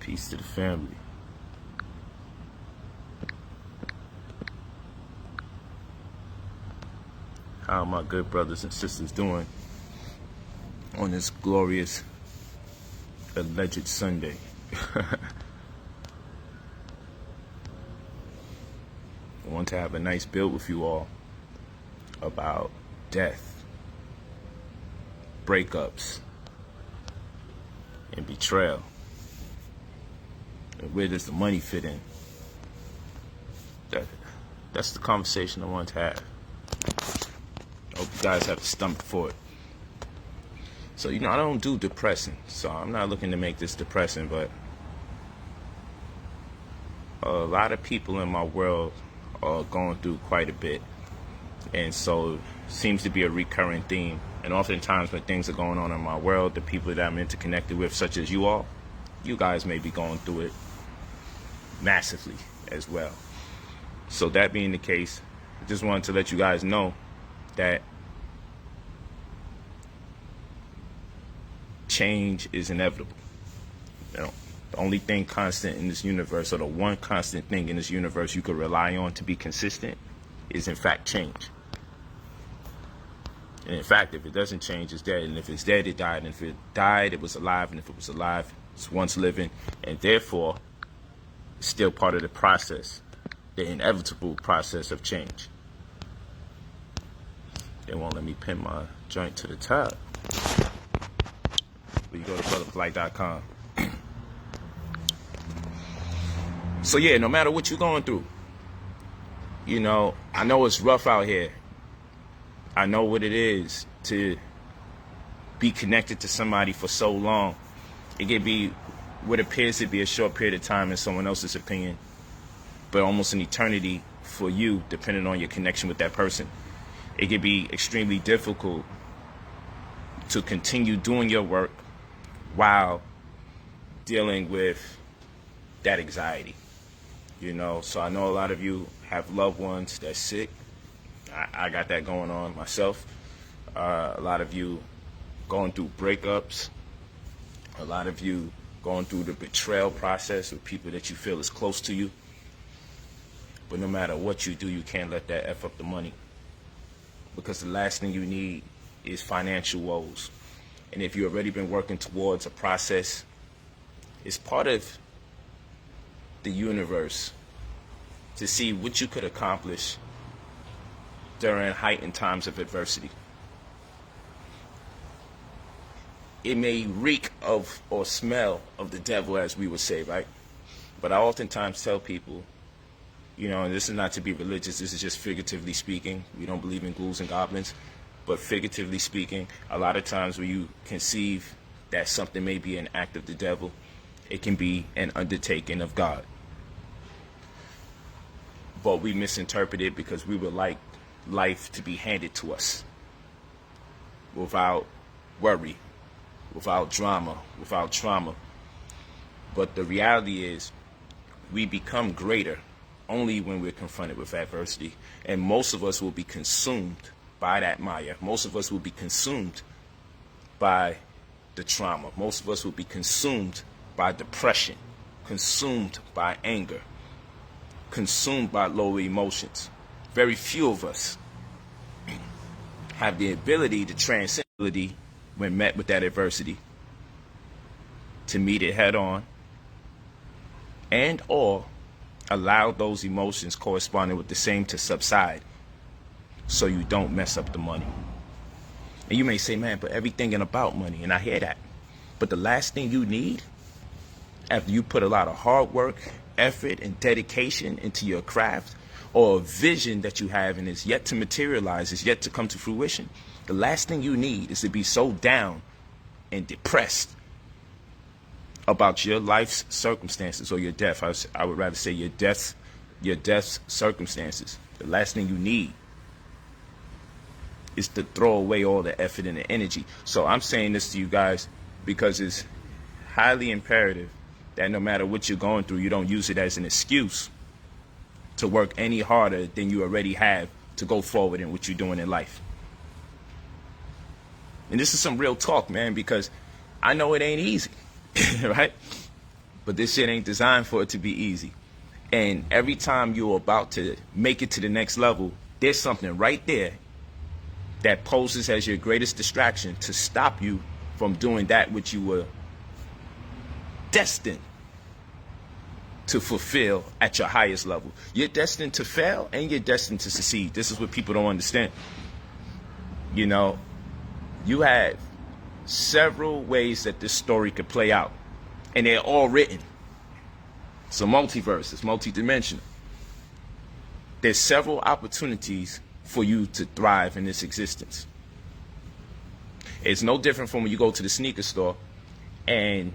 Peace to the family. How are my good brothers and sisters doing on this glorious alleged Sunday? I want to have a nice build with you all about death, breakups, and betrayal. And where does the money fit in? That's the conversation I want to have. I hope you guys have the stomach for it. So, I don't do depressing, so I'm not looking to make this depressing, but a lot of people in my world are going through quite a bit. And so it seems to be a recurring theme. And oftentimes when things are going on in my world, the people that I'm interconnected with, such as you all, you guys may be going through it massively as well. So that being the case, I just wanted to let you guys know that change is inevitable. The only thing constant in this universe, or the one constant thing in this universe you could rely on to be consistent, is in fact change. And in fact, if it doesn't change, it's dead. And if it's dead, it died. And if it died, it was alive. And if it was alive, it's once living. And therefore, it's still part of the process, the inevitable process of change. They won't let me pin my joint to the top. But you go to Polight.com. So yeah, no matter what you're going through, I know it's rough out here. I know what it is to be connected to somebody for so long. It can be what appears to be a short period of time in someone else's opinion, but almost an eternity for you, depending on your connection with that person. It can be extremely difficult to continue doing your work while dealing with that anxiety. So I know a lot of you have loved ones that's sick. I got that going on myself. A lot of you going through breakups. A lot of you going through the betrayal process with people that you feel is close to you. But no matter what you do, you can't let that F up the money. Because the last thing you need is financial woes. And if you've already been working towards a process, it's part of the universe to see what you could accomplish during heightened times of adversity. It may reek of or smell of the devil, as we would say, right? But I oftentimes tell people, and this is not to be religious, this is just figuratively speaking. We don't believe in ghouls and goblins, but figuratively speaking, a lot of times when you conceive that something may be an act of the devil, it can be an undertaking of God. But we misinterpret it because we would like life to be handed to us without worry, without drama, without trauma. But the reality is we become greater only when we're confronted with adversity. And most of us will be consumed by that Maya. Most of us will be consumed by the trauma. Most of us will be consumed by depression, consumed by anger, consumed by low emotions. Very few of us have the ability to transcend when met with that adversity, to meet it head on, and or allow those emotions corresponding with the same to subside so you don't mess up the money. And you may say, man, but everything ain't about money, and I hear that. But the last thing you need, after you put a lot of hard work, effort, and dedication into your craft, or a vision that you have and is yet to materialize, is yet to come to fruition, the last thing you need is to be so down and depressed about your life's circumstances, or your death. I would rather say your death's circumstances. The last thing you need is to throw away all the effort and the energy. So I'm saying this to you guys because it's highly imperative that no matter what you're going through, you don't use it as an excuse to work any harder than you already have to go forward in what you're doing in life. And this is some real talk, man, because I know it ain't easy, right? But this shit ain't designed for it to be easy. And every time you're about to make it to the next level, there's something right there that poses as your greatest distraction to stop you from doing that which you were destined to fulfill at your highest level. You're destined to fail and you're destined to succeed. This is what people don't understand. You know, you have several ways that this story could play out, and they're all written. It's a multiverse, it's multidimensional. There's several opportunities for you to thrive in this existence. It's no different from when you go to the sneaker store and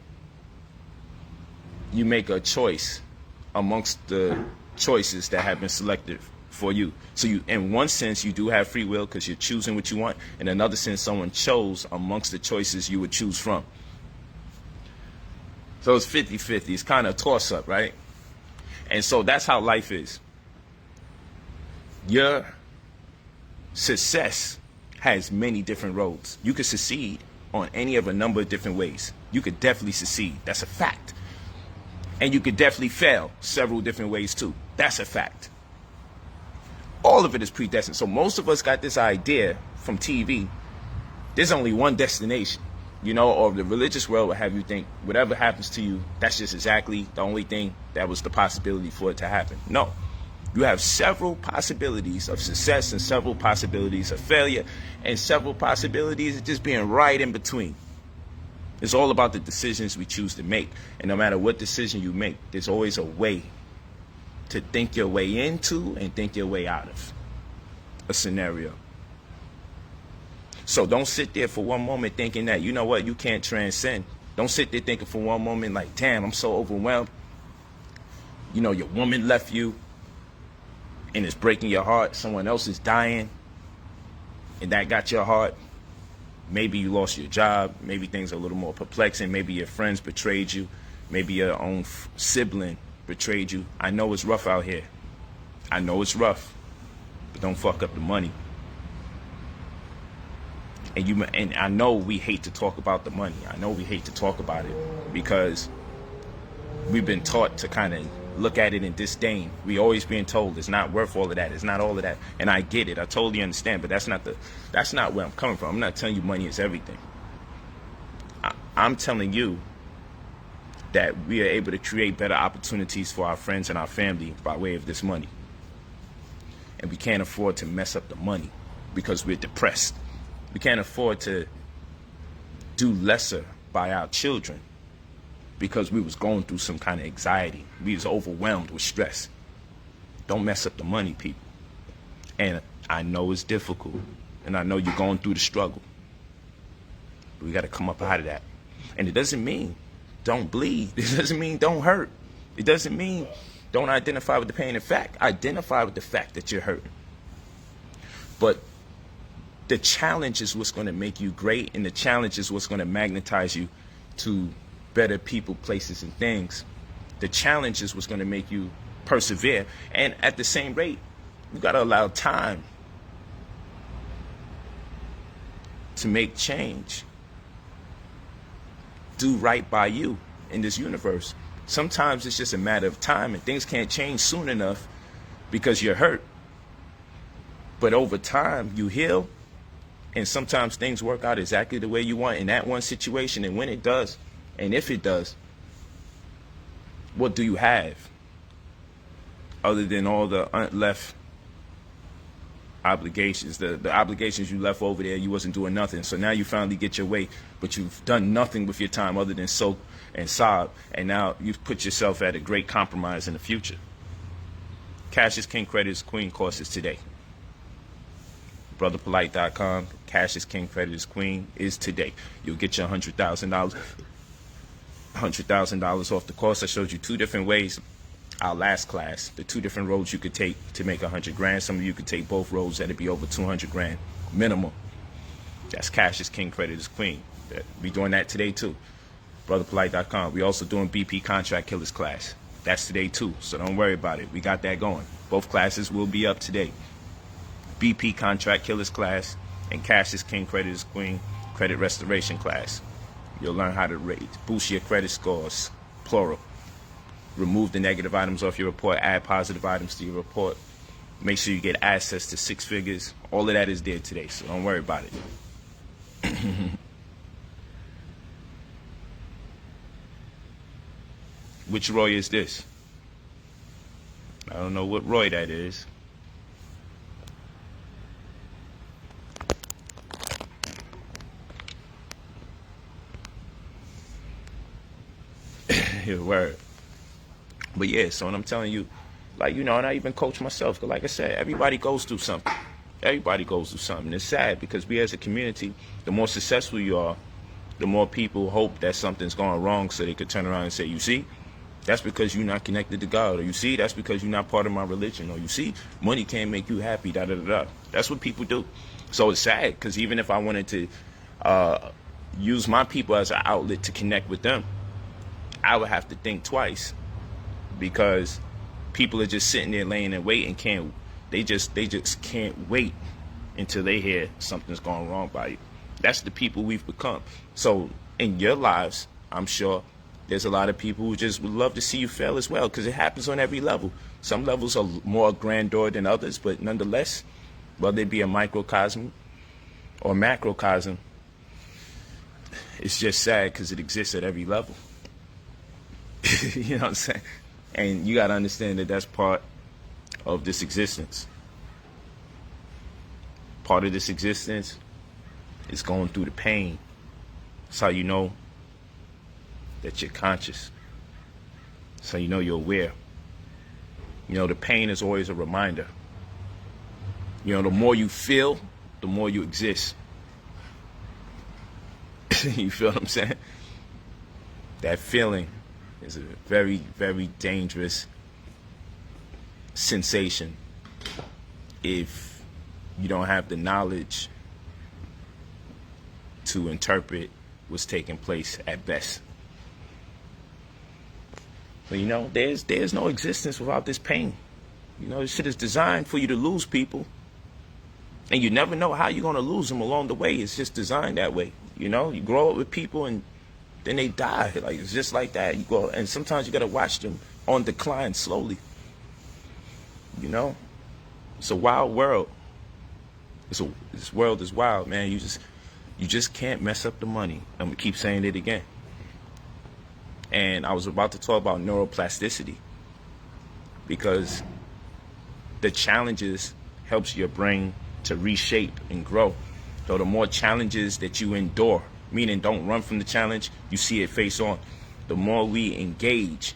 you make a choice amongst the choices that have been selected for you. So you, in one sense, you do have free will because you're choosing what you want. In another sense, someone chose amongst the choices you would choose from. So it's 50-50. It's kind of a toss-up, right? And so that's how life is. Your success has many different roads. You could succeed on any of a number of different ways. You could definitely succeed. That's a fact. And you could definitely fail several different ways too. That's a fact. All of it is predestined. So most of us got this idea from TV. There's only one destination, you know, or the religious world will have you think whatever happens to you, that's just exactly the only thing that was the possibility for it to happen. No. You have several possibilities of success and several possibilities of failure and several possibilities of just being right in between. It's all about the decisions we choose to make. And no matter what decision you make, there's always a way to think your way into and think your way out of a scenario. So don't sit there for one moment thinking that, you know what, you can't transcend. Don't sit there thinking for one moment like, damn, I'm so overwhelmed. You know, your woman left you and it's breaking your heart. Someone else is dying and that got your heart. Maybe you lost your job. Maybe things are a little more perplexing. Maybe your friends betrayed you. Maybe your own sibling betrayed you. I know it's rough out here. I know it's rough. But don't fuck up the money. And I know we hate to talk about the money. I know we hate to talk about it because we've been taught to kind of look at it in disdain. We always being told it's not worth all of that. It's not all of that. And I get it. I totally understand. But that's not where I'm coming from. I'm not telling you money is everything. I'm telling you that we are able to create better opportunities for our friends and our family by way of this money. And we can't afford to mess up the money because we're depressed. We can't afford to do lesser by our children because we was going through some kind of anxiety. We was overwhelmed with stress. Don't mess up the money, people. And I know it's difficult. And I know you're going through the struggle. But we got to come up out of that. And it doesn't mean don't bleed. It doesn't mean don't hurt. It doesn't mean don't identify with the pain. In fact, identify with the fact that you're hurting. But the challenge is what's going to make you great, and the challenge is what's going to magnetize you to better people, places, and things. The challenge is what's going to make you persevere. And at the same rate, you got to allow time to make change. Do right by you in this universe. Sometimes it's just a matter of time, and things can't change soon enough because you're hurt. But over time, you heal, and sometimes things work out exactly the way you want in that one situation. And when it does, and if it does, what do you have other than all the left obligations? The obligations you left over there, you wasn't doing nothing. So now you finally get your way, but you've done nothing with your time other than soak and sob. And now you've put yourself at a great compromise in the future. Cash is King, Credit is Queen courses today. BrotherPolight.com. Cash is King, Credit is Queen is today. You'll get your $100,000. $100,000 off the course. I showed you two different ways. Our last class, the two different roads you could take to make 100 grand. Some of you could take both roads. That'd be over 200 grand minimum. That's Cash is King, Credit is Queen. We doing that today too. BrotherPolight.com. We also doing BP Contract Killers class. That's today too. So don't worry about it. We got that going. Both classes will be up today. BP Contract Killers class and Cash is King, Credit is Queen Credit Restoration class. You'll learn how to boost your credit scores, plural. remove the negative items off your report, add positive items to your report. Make sure you get access to 6 figures. All of that is there today, so don't worry about it. Which Roy is this? I don't know what Roy that is. Word. But yeah, so when I'm telling you, like, you know, and I even coach myself, because like I said, everybody goes through something. Everybody goes through something. It's sad because we as a community, the more successful you are, the more people hope that something's going wrong so they could turn around and say, you see, that's because you're not connected to God. Or you see, that's because you're not part of my religion. Or you see, money can't make you happy, da-da-da-da. That's what people do. So it's sad because even if I wanted to use my people as an outlet to connect with them, I would have to think twice, because people are just sitting there laying in wait and they just can't wait until they hear something's going wrong by you. That's the people we've become. So in your lives, I'm sure there's a lot of people who just would love to see you fail as well, because it happens on every level. Some levels are more grandeur than others, but nonetheless, whether it be a microcosm or macrocosm, it's just sad because it exists at every level. You know what I'm saying? And you got to understand that that's part of this existence. Part of this existence is going through the pain. That's how you know that you're conscious. That's how you know you're aware. You know, the pain is always a reminder. You know, the more you feel, the more you exist. You feel what I'm saying? That feeling is a very, very dangerous sensation if you don't have the knowledge to interpret what's taking place at best. But you know, there's no existence without this pain. You know, this shit is designed for you to lose people. And you never know how you're going to lose them along the way. It's just designed that way. You know, you grow up with people and then they die. Like, it's just like that. You go, and sometimes you got to watch them on decline slowly. You know, it's a wild world. This world is wild, man. You just can't mess up the money. I'm gonna keep saying it again. And I was about to talk about neuroplasticity, because the challenges helps your brain to reshape and grow. So the more challenges that you endure, meaning don't run from the challenge, you see it face on. The more we engage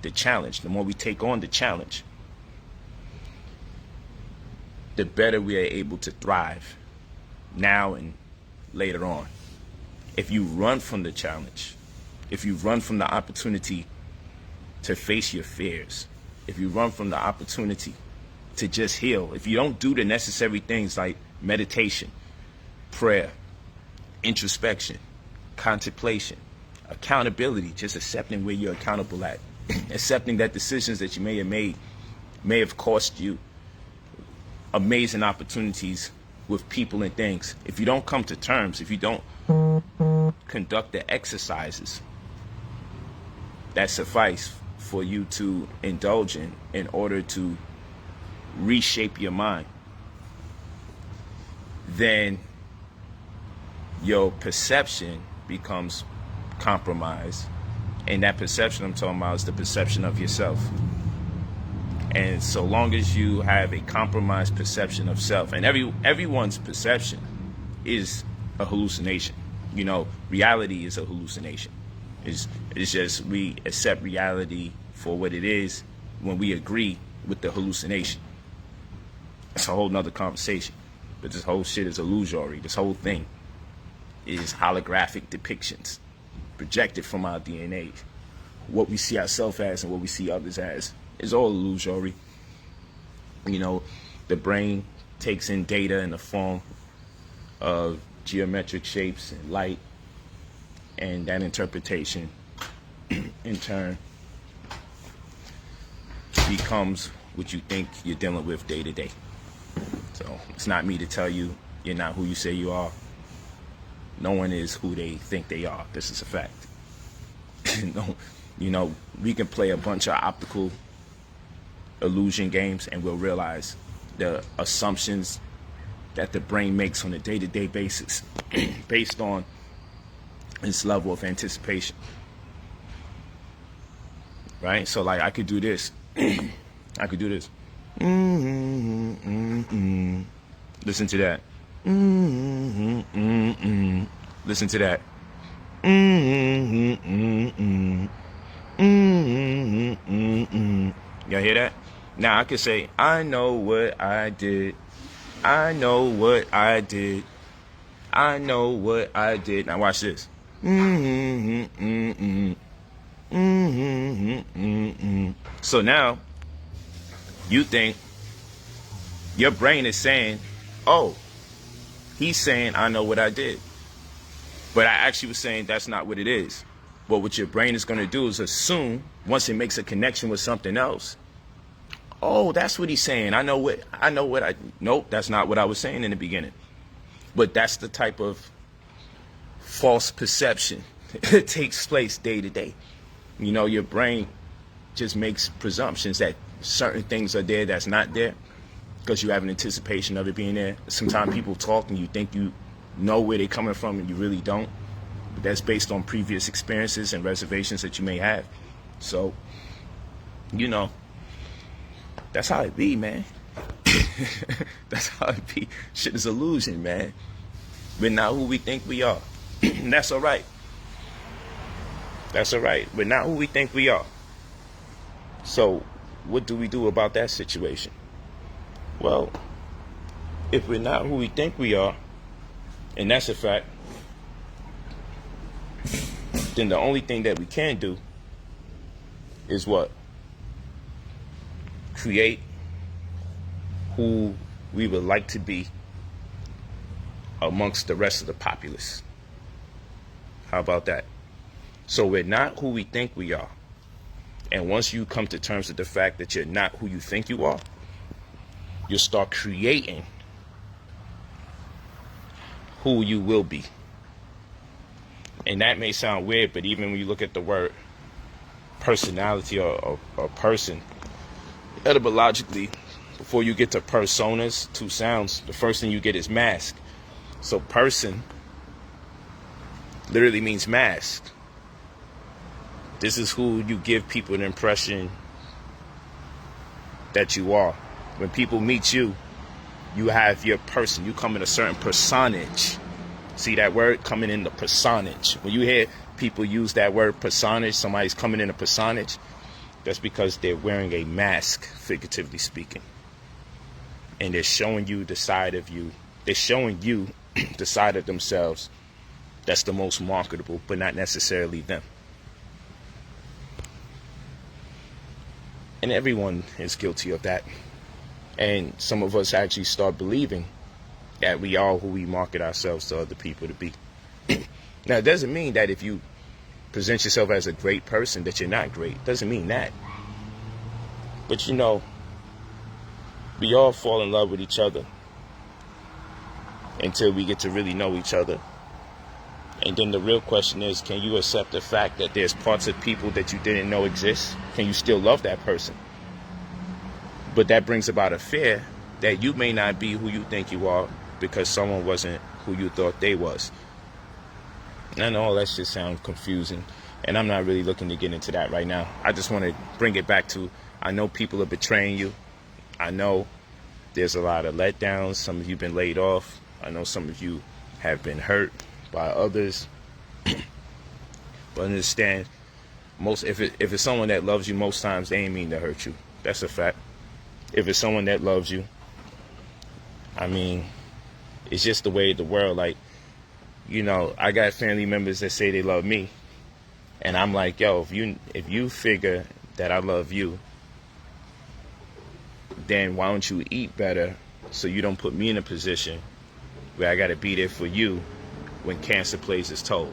the challenge, the more we take on the challenge, the better we are able to thrive now and later on. If you run from the challenge, if you run from the opportunity to face your fears, if you run from the opportunity to just heal, if you don't do the necessary things like meditation, prayer, introspection, contemplation, accountability, just accepting where you're accountable at, accepting that decisions that you may have made may have cost you amazing opportunities with people and things. If you don't come to terms, if you don't conduct the exercises that suffice for you to indulge in order to reshape your mind, then your perception becomes compromised. And that perception I'm talking about is the perception of yourself. And so long as you have a compromised perception of self, and everyone's perception is a hallucination. You know, reality is a hallucination. It's just we accept reality for what it is when we agree with the hallucination. It's a whole nother conversation. But this whole shit is illusory. This whole thing is holographic depictions projected from our DNA. What we see ourselves as and what we see others as is all illusory. You know, the brain takes in data in the form of geometric shapes and light, and that interpretation in turn becomes what you think you're dealing with day to day. So it's not me to tell you you're not who you say you are. No one is who they think they are. This is a fact. You know, we can play a bunch of optical illusion games and we'll realize the assumptions that the brain makes on a day-to-day basis based on its level of anticipation. Right? So like I could do this. I could do this. Listen to that. Listen to that. Y'all hear that? Now I could say, I know what I did. I know what I did. I know what I did. Now watch this. So now you think your brain is saying, oh, he's saying I know what I did. But I actually was saying that's not what it is. But what your brain is going to do is assume, once it makes a connection with something else, oh, that's what he's saying. Nope, that's not what I was saying in the beginning. But that's the type of false perception that takes place day to day. You know, your brain just makes presumptions that certain things are there that's not there because you have an anticipation of it being there. Sometimes people talk and you think you know where they're coming from and you really don't. But that's based on previous experiences and reservations that you may have. So, you know, that's how it be, man. That's how it be. Shit is illusion, man. We're not who we think we are. And that's all right. That's all right. We're not who we think we are. So, what do we do about that situation? Well, if we're not who we think we are, and that's a fact, then the only thing that we can do is what? Create who we would like to be amongst the rest of the populace. How about that? So we're not who we think we are. And once you come to terms with the fact that you're not who you think you are, you'll start creating who you will be. And that may sound weird, but even when you look at the word personality or person, etymologically, before you get to personas, two sounds, the first thing you get is mask. So person literally means mask. This is who you give people an impression that you are. When people meet you, you have your person. You come in a certain personage. See that word? Coming in the personage. When you hear people use that word personage, somebody's coming in a personage, that's because they're wearing a mask, figuratively speaking. And they're showing you the side of you. They're showing you the side of themselves that's the most marketable, but not necessarily them. And everyone is guilty of that. And some of us actually start believing that we are who we market ourselves to other people to be. Now, it doesn't mean that if you present yourself as a great person that you're not great. It doesn't mean that. But you know, we all fall in love with each other until we get to really know each other. And then the real question is, can you accept the fact that there's parts of people that you didn't know exist? Can you still love that person? But that brings about a fear that you may not be who you think you are because someone wasn't who you thought they was. And I know all that shit sounds confusing, and I'm not really looking to get into that right now. I just want to bring it back to, I know people are betraying you. I know there's a lot of letdowns. Some of you have been laid off. I know some of you have been hurt by others. But understand, if it's someone that loves you, most times they ain't mean to hurt you. That's a fact. If it's someone that loves you, I mean, it's just the way of the world. Like, you know, I got family members that say they love me, and I'm like, yo, if you figure that I love you, then why don't you eat better so you don't put me in a position where I got to be there for you when cancer plays its toll.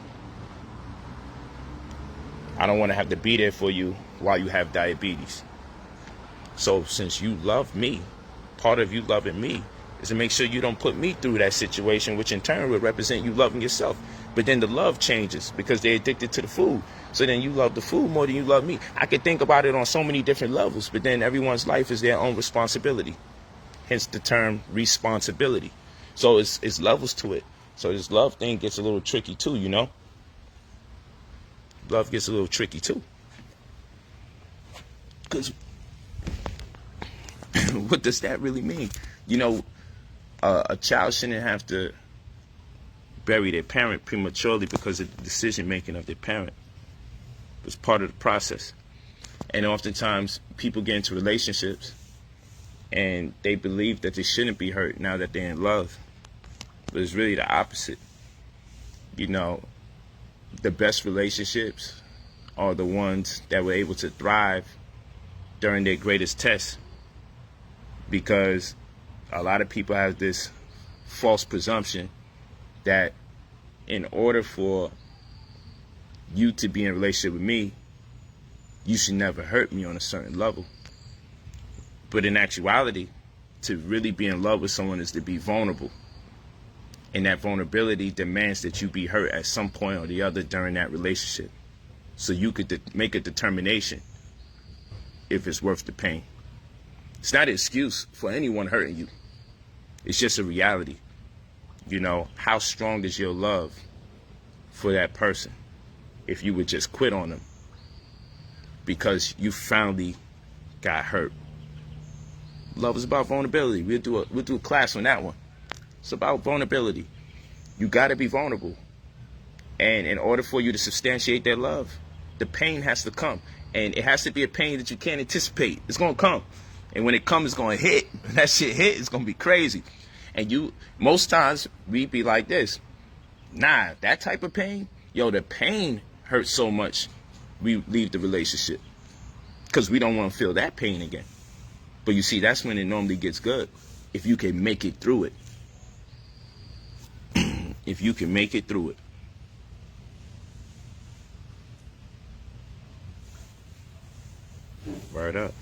I don't want to have to be there for you while you have diabetes. So since you love me, part of you loving me is to make sure you don't put me through that situation, which in turn would represent you loving yourself. But then the love changes because they're addicted to the food. So then you love the food more than you love me. I could think about it on so many different levels, but then everyone's life is their own responsibility. Hence the term responsibility. So it's levels to it. So this love thing gets a little tricky too, you know? Love gets a little tricky too. Because what does that really mean? You know, a child shouldn't have to bury their parent prematurely because of the decision making of their parent. It's part of the process. And oftentimes people get into relationships and they believe that they shouldn't be hurt now that they're in love. But it's really the opposite. You know, the best relationships are the ones that were able to thrive during their greatest test, because a lot of people have this false presumption that in order for you to be in a relationship with me, you should never hurt me on a certain level. But in actuality, to really be in love with someone is to be vulnerable. And that vulnerability demands that you be hurt at some point or the other during that relationship. So you could make a determination if it's worth the pain. It's not an excuse for anyone hurting you. It's just a reality. You know, how strong is your love for that person if you would just quit on them because you finally got hurt? Love is about vulnerability. We'll do a class on that one. It's about vulnerability. You got to be vulnerable. And in order for you to substantiate that love, the pain has to come. And it has to be a pain that you can't anticipate. It's going to come. And when it comes, it's going to hit. When that shit hit, it's going to be crazy. And most times, we be like this. Nah, that type of pain, yo, the pain hurts so much, we leave the relationship. Because we don't want to feel that pain again. But you see, that's when it normally gets good. If you can make it through it. If you can make it through it. Word up.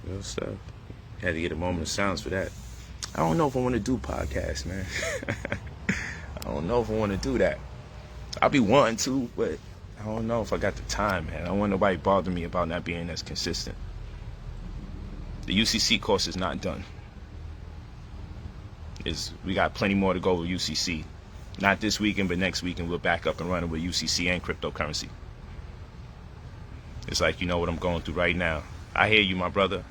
Real stuff. Had to get a moment of silence for that. I don't know if I want to do podcasts, man. I don't know if I want to do that. I'll be wanting to, but I don't know if I got the time, man. I don't want nobody bother me about not being as consistent. The UCC course is not done. We got plenty more to go with UCC. Not this weekend, but next weekend we're back up and running with UCC and cryptocurrency. It's like, you know what I'm going through right now. I hear you, my brother.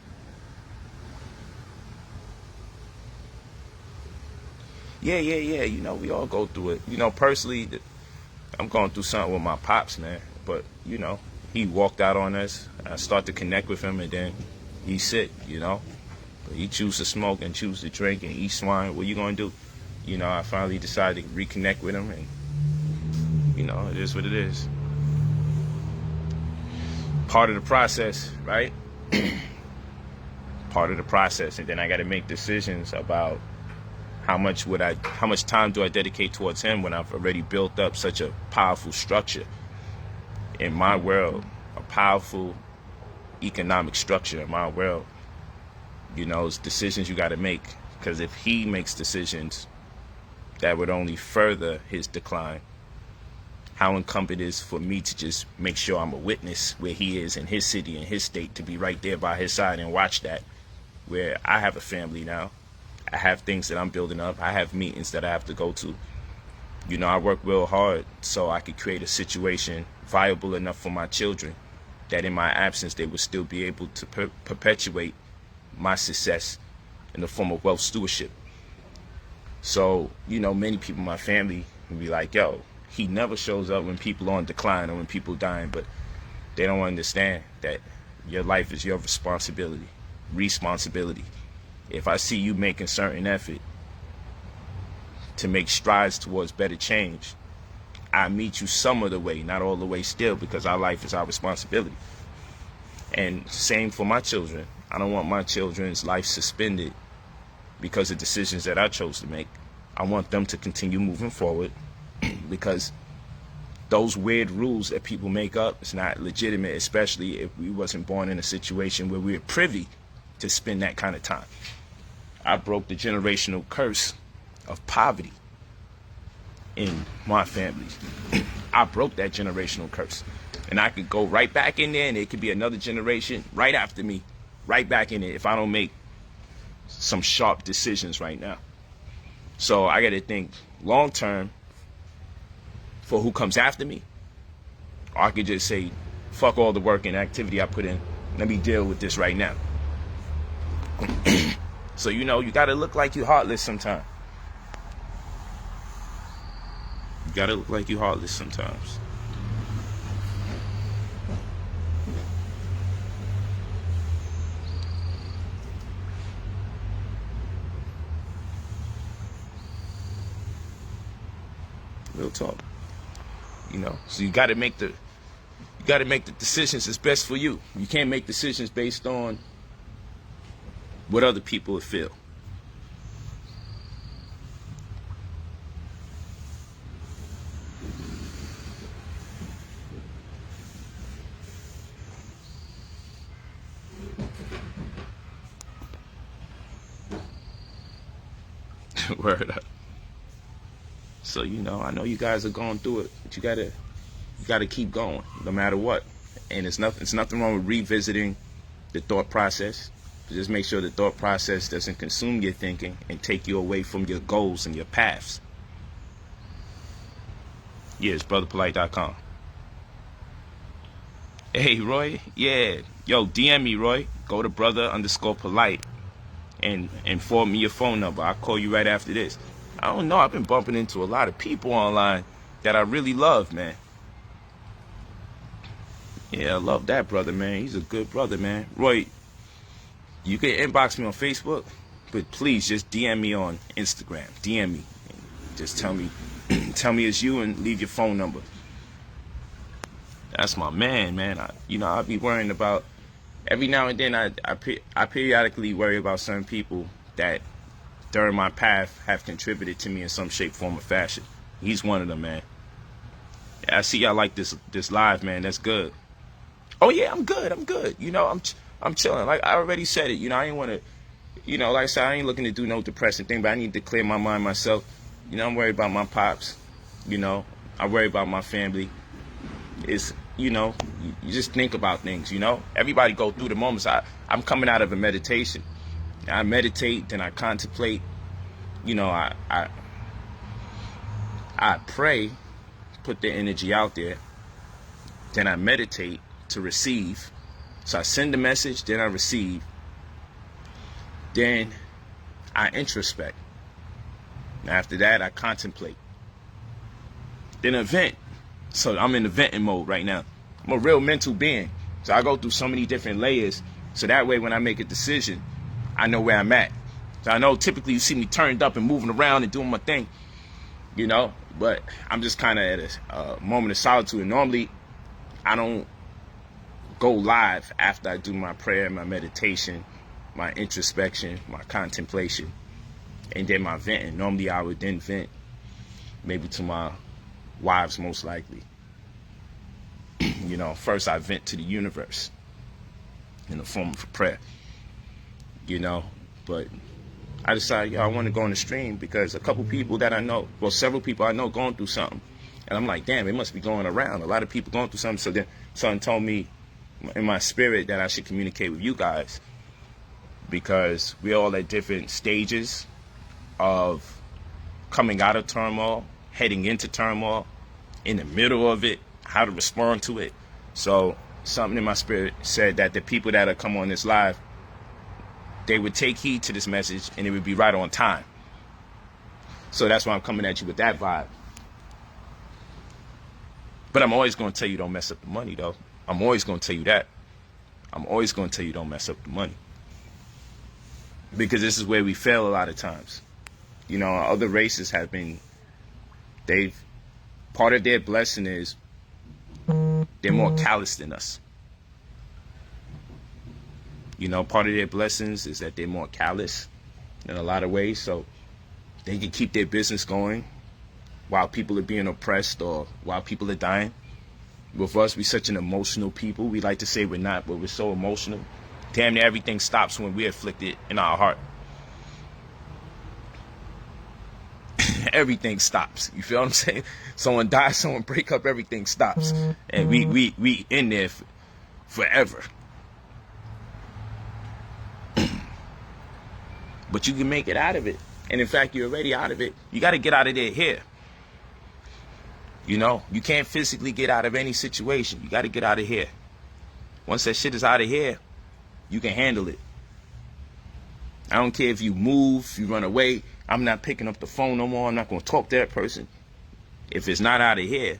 Yeah. You know, we all go through it. You know, personally, I'm going through something with my pops, man. But, you know, he walked out on us. I start to connect with him, and then he's sick, you know. But he choose to smoke and choose to drink and eat swine. What you going to do? You know, I finally decided to reconnect with him, and, you know, it is what it is. Part of the process, right? Part of the process. And then I got to make decisions about how much time do I dedicate towards him when I've already built up such a powerful structure in my world, a powerful economic structure in my world. You know, it's decisions you got to make, because if he makes decisions that would only further his decline, how incumbent it is for me to just make sure I'm a witness where he is in his city, in his state, to be right there by his side and watch that, where I have a family now. I have things that I'm building up. I have meetings that I have to go to. You know, I work real hard so I could create a situation viable enough for my children that in my absence they would still be able to perpetuate my success in the form of wealth stewardship. So, you know, many people in my family will be like, yo, he never shows up when people are on decline or when people are dying, but they don't understand that your life is your responsibility. If I see you making certain effort to make strides towards better change, I meet you some of the way, not all the way still, because our life is our responsibility. And same for my children. I don't want my children's life suspended because of decisions that I chose to make. I want them to continue moving forward because those weird rules that people make up is not legitimate, especially if we wasn't born in a situation where we were privy to spend that kind of time. I broke the generational curse of poverty in my family. I broke that generational curse. And I could go right back in there, and it could be another generation right after me, right back in it, if I don't make some sharp decisions right now. So I got to think long term for who comes after me. Or I could just say, fuck all the work and activity I put in. Let me deal with this right now. So, you know, you got to look like you're heartless sometimes. You got to look like you're heartless sometimes. Real talk. You know, so you got to make the decisions that's best for you. You can't make decisions based on what other people would feel. Word up. So, you know, I know you guys are going through it, but you gotta keep going no matter what. And it's nothing wrong with revisiting the thought process. Just make sure the thought process doesn't consume your thinking and take you away from your goals and your paths. Yeah, it's brotherpolight.com. Hey, Roy. Yeah. Yo, DM me, Roy. Go to brother_polite and forward me your phone number. I'll call you right after this. I don't know. I've been bumping into a lot of people online that I really love, man. Yeah, I love that brother, man. He's a good brother, man. Roy, you can inbox me on Facebook, but please just DM me on Instagram. DM me. Just tell me it's you and leave your phone number. That's my man. I'll be worrying about, every now and then I periodically worry about certain people that during my path have contributed to me in some shape, form, or fashion. He's one of them, man. I see y'all like this live, man. That's good. Oh yeah, I'm good. You know, I'm chilling. Like I already said it. You know, I ain't want to. You know, like I said, I ain't looking to do no depressing thing, but I need to clear my mind myself. You know, I'm worried about my pops. You know, I worry about my family. It's, you know, you just think about things. You know, everybody go through the moments. I'm coming out of a meditation. I meditate, then I contemplate. You know, I pray, put the energy out there. Then I meditate to receive. So I send the message, then I receive. Then I introspect. After that, I contemplate. Then I vent. So I'm in the venting mode right now. I'm a real mental being. So I go through so many different layers. So that way when I make a decision, I know where I'm at. So I know typically you see me turned up and moving around and doing my thing, you know, but I'm just kind of at a moment of solitude. And normally I don't go live after I do my prayer, my meditation, my introspection, my contemplation, and then my venting. Normally I would then vent maybe to my wives, most likely. You know, first I vent to the universe in the form of a prayer. You know, but I decided, I want to go on the stream because a couple people that I know, well, several people I know going through something. And I'm like, damn, it must be going around. A lot of people going through something. So then someone told me in my spirit that I should communicate with you guys because we're all at different stages of coming out of turmoil, heading into turmoil, in the middle of it, how to respond to it. So something in my spirit said that the people that have come on this live, they would take heed to this message and it would be right on time. So that's why I'm coming at you with that vibe. But I'm always going to tell you don't mess up the money, though. I'm always going to tell you that. I'm always going to tell you don't mess up the money. Because this is where we fail a lot of times. You know, other races have been, part of their blessing is they're more callous than us. You know, part of their blessings is that they're more callous in a lot of ways, so they can keep their business going while people are being oppressed or while people are dying. With us, we're such an emotional people. We like to say we're not, but we're so emotional. Damn near everything stops when we're afflicted in our heart. Everything stops. You feel what I'm saying? Someone dies, someone break up, everything stops. And we in there forever. But you can make it out of it. And in fact, you're already out of it. You got to get out of there here. You know, you can't physically get out of any situation. You got to get out of here. Once that shit is out of here, you can handle it. I don't care if you move, if you run away. I'm not picking up the phone no more. I'm not going to talk to that person. If it's not out of here,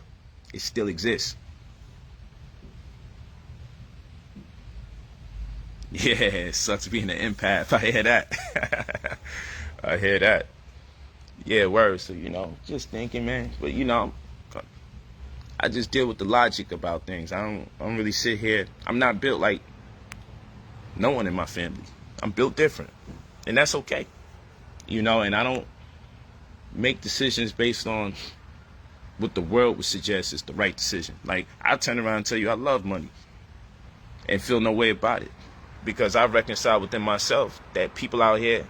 it still exists. Yeah, it sucks being an empath. I hear that. I hear that. Yeah, word. So, you know, just thinking, man. But, you know, I just deal with the logic about things. I don't really sit here. I'm not built like no one in my family. I'm built different. And that's okay. You know, and I don't make decisions based on what the world would suggest is the right decision. Like, I'll turn around and tell you I love money and feel no way about it. Because I reconcile within myself that people out here,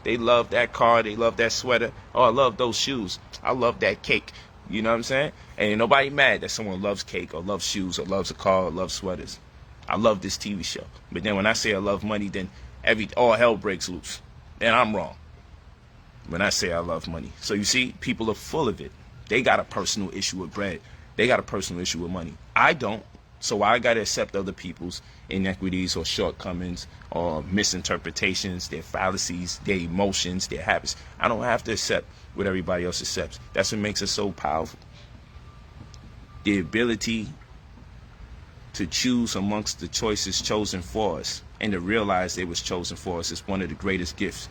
they love that car, they love that sweater. Oh, I love those shoes. I love that cake. You know what I'm saying? And ain't nobody mad that someone loves cake or loves shoes or loves a car or loves sweaters. I love this TV show. But then when I say I love money, then all hell breaks loose. And I'm wrong when I say I love money. So you see, people are full of it. They got a personal issue with bread. They got a personal issue with money. I don't. So I got to accept other people's inequities or shortcomings or misinterpretations, their fallacies, their emotions, their habits. I don't have to accept what everybody else accepts. That's what makes us so powerful. The ability to choose amongst the choices chosen for us and to realize they was chosen for us is one of the greatest gifts.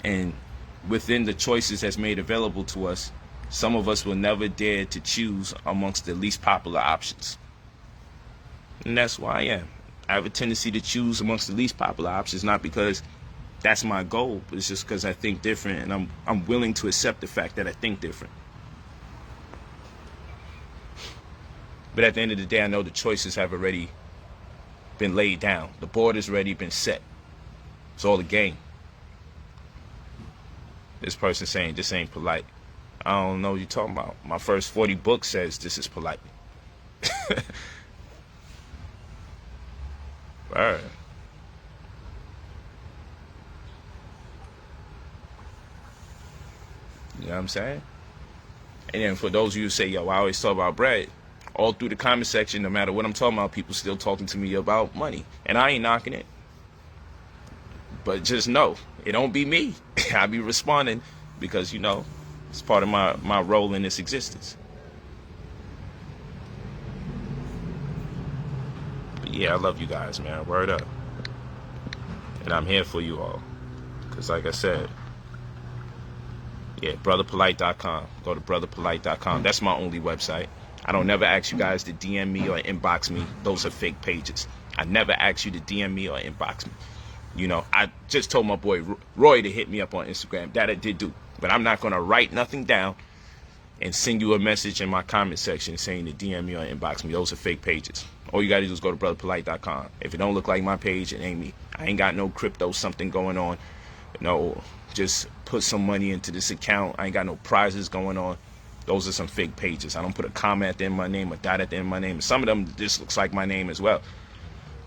And within the choices that's made available to us, some of us will never dare to choose amongst the least popular options. And that's why I am. I have a tendency to choose amongst the least popular options, not because that's my goal, but it's just because I think different, and I'm willing to accept the fact that I think different. But at the end of the day, I know the choices have already been laid down. The board has already been set. It's all a game. This person saying this ain't polite. I don't know what you're talking about. My first 40 books says this is polite. All right. You know what I'm saying? And then for those of you who say, yo, I always talk about bread, all through the comment section, no matter what I'm talking about, people still talking to me about money. And I ain't knocking it. But just know, it don't be me. I be responding because, you know, it's part of my role in this existence. But yeah, I love you guys, man. Word up. And I'm here for you all. Because like I said, yeah, brotherpolight.com. Go to brotherpolight.com. That's my only website. I don't never ask you guys to DM me or inbox me. Those are fake pages. I never ask you to DM me or inbox me. You know, I just told my boy Roy to hit me up on Instagram. That I did do. But I'm not going to write nothing down and send you a message in my comment section saying to DM me or inbox me. Those are fake pages. All you got to do is go to brotherpolight.com. If it don't look like my page, it ain't me. I ain't got no crypto something going on. No, just put some money into this account. I ain't got no prizes going on. Those are some fake pages. I don't put a comma at the end of my name, a dot at the end of my name. Some of them just looks like my name as well.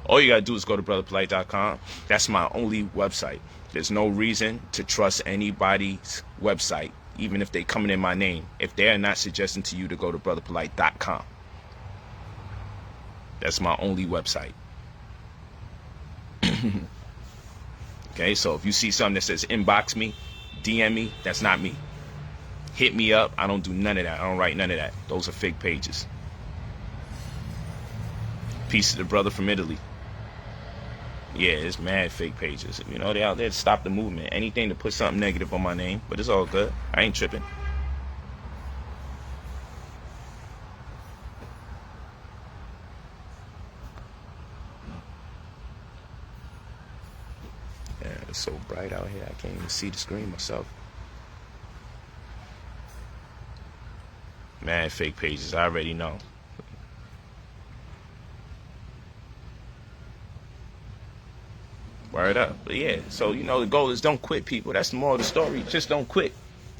All you got to do is go to brotherpolight.com. That's my only website. There's no reason to trust anybody's website, even if they coming in my name, if they're not suggesting to you to go to brotherpolight.com. That's my only website. Okay, so if you see something that says inbox me, DM me, that's not me. Hit me up. I don't do none of that. I don't write none of that. Those are fake pages. Peace to the brother from Italy. Yeah, it's mad fake pages. You know, they out there to stop the movement. Anything to put something negative on my name, but it's all good. I ain't tripping. so bright out here, I can't even see the screen myself. Man, fake pages, I already know. Word up. But yeah, so the goal is don't quit, people. That's the moral of the story. Just don't quit.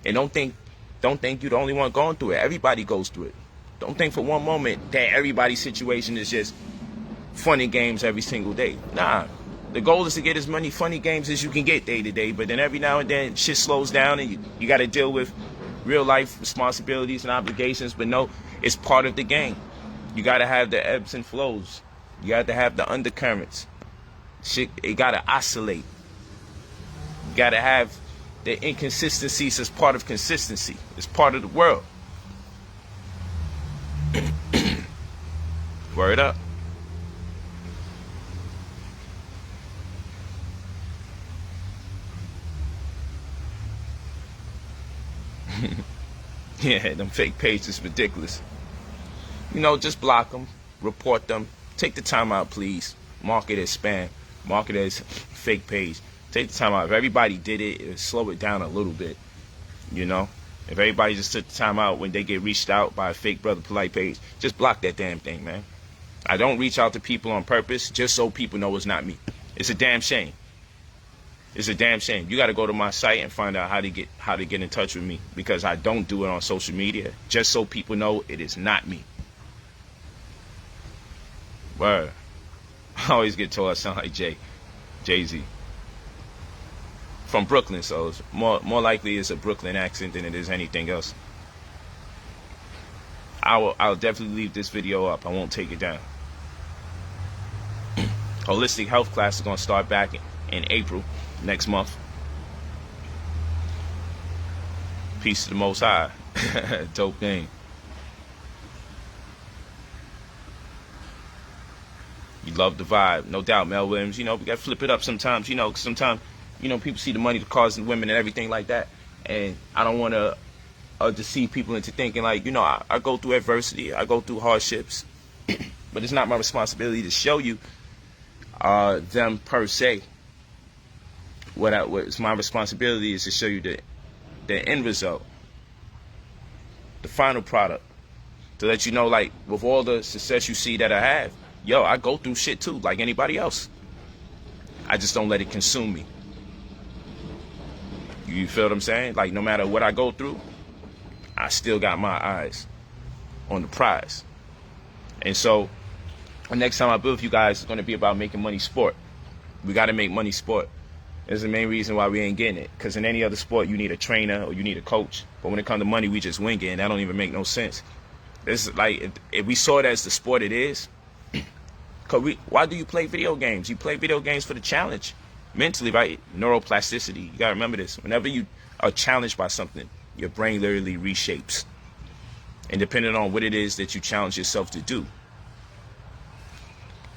And don't think you're the only one going through it. Everybody goes through it. Don't think for one moment that everybody's situation is just funny games every single day. Nah. The goal is to get as many funny games as you can get day to day, but then every now and then shit slows down and you got to deal with real life responsibilities and obligations. But no, it's part of the game. You got to have the ebbs and flows. You got to have the undercurrents. Shit, it got to oscillate. You got to have the inconsistencies as part of consistency. It's part of the world. Word up. Yeah, them fake pages ridiculous. Just block them, report them, take the time out, please. Mark it as spam, mark it as fake page. Take the time out. If everybody did it, it would slow it down a little bit. If everybody just took the time out when they get reached out by a fake Brother Polight page, just block that damn thing, man. I don't reach out to people on purpose just so people know it's not me. It's a damn shame. It's a damn shame. You got to go to my site and find out how to get in touch with me, because I don't do it on social media just so people know it is not me. Word. I always get told I sound like Jay-Z. From Brooklyn, so it's more likely it's a Brooklyn accent than it is anything else. I'll definitely leave this video up. I won't take it down. Holistic health class is going to start back in April next month. Peace to the Most High. Dope name. You love the vibe, no doubt, Mel Williams. We got to flip it up sometimes. Cause sometimes, people see the money, the cars, and women, and everything like that. And I don't want to deceive people into thinking like, I go through adversity, I go through hardships, but it's not my responsibility to show you them per se. What's my responsibility is to show you the end result, the final product, to let you know, like, with all the success you see that I have, I go through shit too, like anybody else. I just don't let it consume me. You feel what I'm saying? Like, no matter what I go through, I still got my eyes on the prize. And so, the next time I build with you guys is going to be about making money sport. We got to make money sport. It's the main reason why we ain't getting it. Because in any other sport, you need a trainer or you need a coach. But when it comes to money, we just wing it, and that don't even make no sense. This is like, if we saw it as the sport it is, why do you play video games? You play video games for the challenge. Mentally, right? Neuroplasticity. You got to remember this. Whenever you are challenged by something, your brain literally reshapes. And depending on what it is that you challenge yourself to do,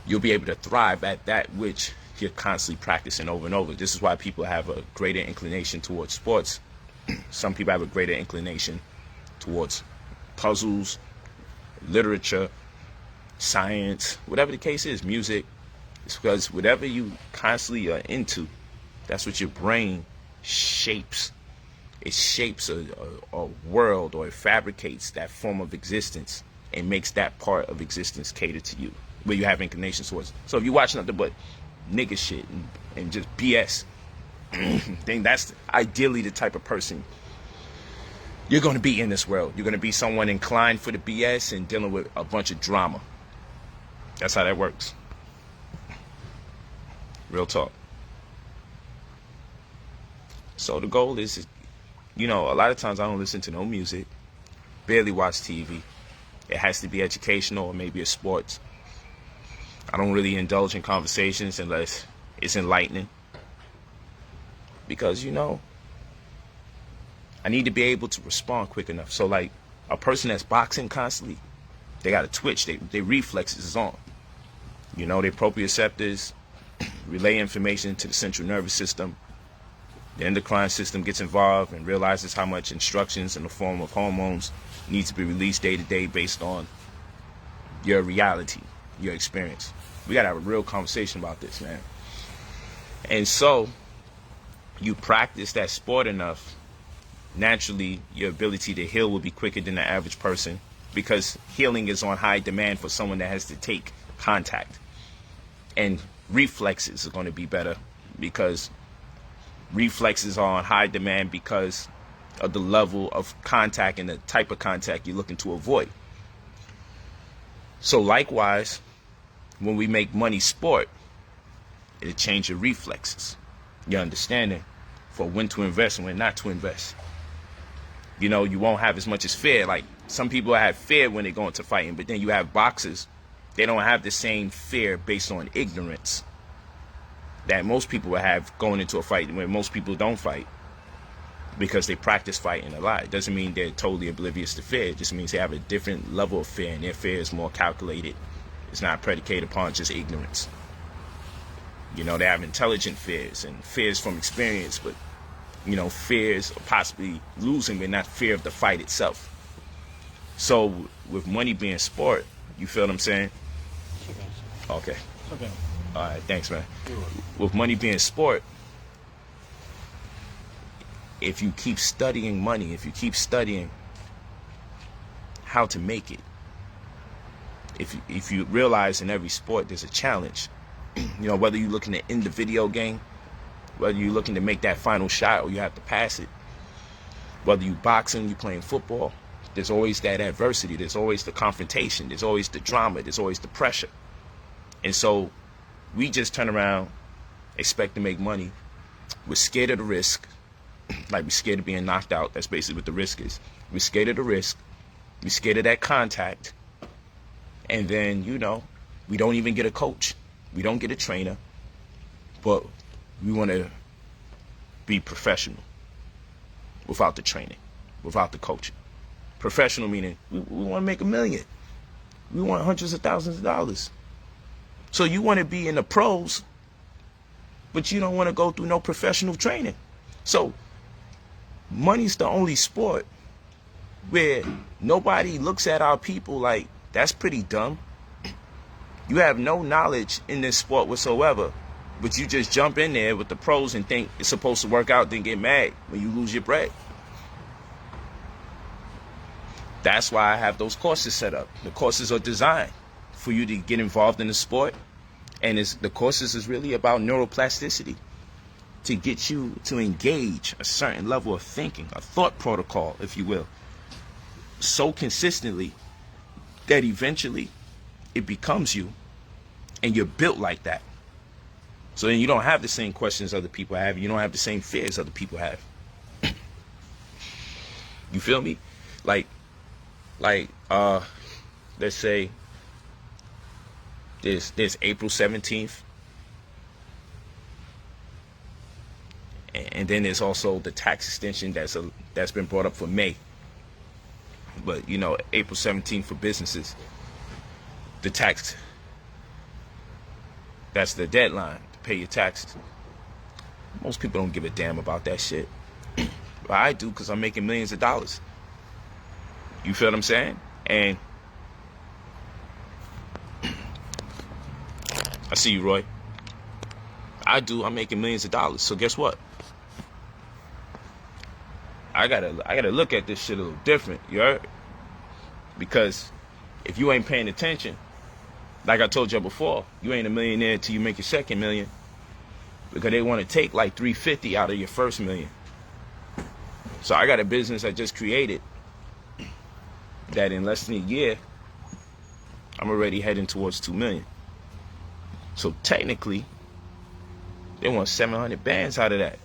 you'll be able to thrive at that which you're constantly practicing over and over. This is why people have a greater inclination towards sports. Some people have a greater inclination towards puzzles, literature, science, whatever the case is, music. It's because whatever you constantly are into, that's what your brain shapes. It shapes a world, or it fabricates that form of existence and makes that part of existence cater to you, where you have inclinations towards. So if you watch nothing but nigga shit and just BS, then that's ideally the type of person you're going to be in this world. You're going to be someone inclined for the BS and dealing with a bunch of drama. That's how that works. Real talk. So the goal is, a lot of times I don't listen to no music, barely watch TV. It has to be educational or maybe a sports. I don't really indulge in conversations unless it's enlightening. Because, I need to be able to respond quick enough. So, like, a person that's boxing constantly, they got a twitch. Their reflexes is on. Their proprioceptors relay information to the central nervous system. The endocrine system gets involved and realizes how much instructions in the form of hormones need to be released day to day based on your reality, your experience. We got to have a real conversation about this, man. And so, you practice that sport enough, naturally your ability to heal will be quicker than the average person, because healing is on high demand for someone that has to take contact. And reflexes are going to be better because reflexes are on high demand because of the level of contact and the type of contact you're looking to avoid. So likewise, when we make money sport, it'll change your reflexes, your understanding for when to invest and when not to invest. You know, you won't have as much as fear. Like, some people have fear when they go into fighting, but then you have boxers, they don't have the same fear based on ignorance that most people will have going into a fight, when most people don't fight, because they practice fighting a lot. It doesn't mean they're totally oblivious to fear. It just means they have a different level of fear, and their fear is more calculated. It's not predicated upon just ignorance. You know, they have intelligent fears and fears from experience, but, you know, fears of possibly losing, but not fear of the fight itself. So with money being sport, you feel what I'm saying? Okay. Okay. All right, thanks, man. With money being sport, if you keep studying money, if you keep studying how to make it, if you realize in every sport there's a challenge, you know, whether you're looking to end the video game, whether you're looking to make that final shot or you have to pass it, whether you boxing, you playing football, there's always that adversity, there's always the confrontation, there's always the drama, there's always the pressure. And so we just turn around, expect to make money. We're scared of the risk. Like, we're scared of being knocked out. That's basically what the risk is. We're scared of the risk. We're scared of that contact. And then, you know, we don't even get a coach. We don't get a trainer. But we want to be professional without the training, without the coaching. Professional meaning we want to make $1 million. We want hundreds of thousands of dollars. So you want to be in the pros, but you don't want to go through no professional training. So money's the only sport where nobody looks at our people like, that's pretty dumb. You have no knowledge in this sport whatsoever, but you just jump in there with the pros and think it's supposed to work out, then get mad when you lose your bread. That's why I have those courses set up. The courses are designed for you to get involved in the sport. And the courses is really about neuroplasticity, to get you to engage a certain level of thinking, a thought protocol, if you will, so consistently that eventually it becomes you and you're built like that. So then you don't have the same questions other people have. You don't have the same fears other people have. You feel me? Like, let's say there's April 17th. And then there's also the tax extension that's been brought up for May. But, you know, April 17th for businesses, the tax, that's the deadline to pay your taxes. Most people don't give a damn about that shit. But I do, because I'm making millions of dollars. You feel what I'm saying? And I see you, Roy. I do. I'm making millions of dollars. So guess what? I gotta look at this shit a little different, you heard? Because if you ain't paying attention, like I told you before, you ain't a millionaire until you make your second million. Because they want to take like 350 out of your first million. So I got a business I just created that in less than a year, I'm already heading towards 2 million. So technically, they want 700 bands out of that.